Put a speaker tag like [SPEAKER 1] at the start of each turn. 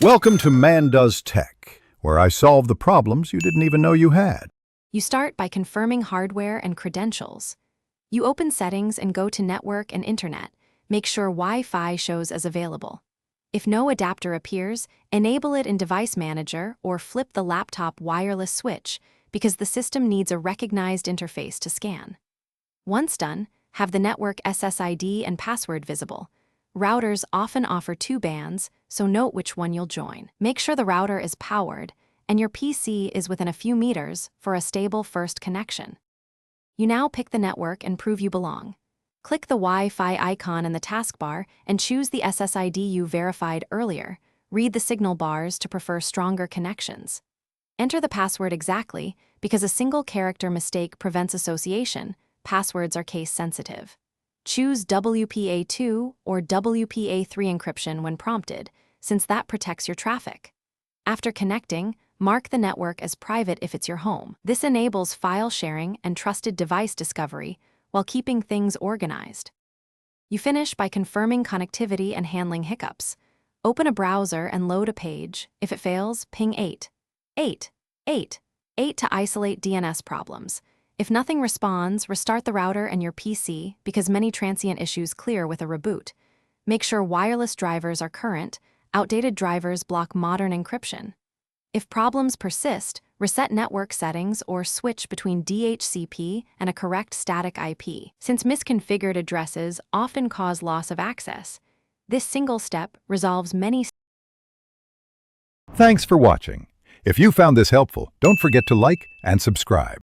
[SPEAKER 1] Welcome to Man Does Tech, where I solve the problems you didn't even know you had.
[SPEAKER 2] You start by confirming hardware and credentials. You open settings and go to Network and Internet. Make sure Wi-Fi shows as available. If no adapter appears, enable it in Device Manager or flip the laptop wireless switch because the system needs a recognized interface to scan. Once done, have the network SSID and password visible. Routers often offer 2 bands, so note which one you'll join. Make sure the router is powered and your PC is within a few meters for a stable first connection. You now pick the network and prove you belong. Click the Wi-Fi icon in the taskbar and choose the SSID you verified earlier. Read the signal bars to prefer stronger connections. Enter the password exactly because a single character mistake prevents association. Passwords are case sensitive. Choose WPA2 or WPA3 encryption when prompted, since that protects your traffic. After connecting, mark the network as private if it's your home. This enables file sharing and trusted device discovery while keeping things organized. You finish by confirming connectivity and handling hiccups. Open a browser and load a page. If it fails, ping 8 to isolate DNS problems. If nothing responds, restart the router and your PC because many transient issues clear with a reboot. Make sure wireless drivers are current. Outdated drivers block modern encryption. If problems persist, reset network settings or switch between DHCP and a correct static IP, since misconfigured addresses often cause loss of access. This single step resolves many.
[SPEAKER 1] Thanks for watching. If you found this helpful, don't forget to like and subscribe.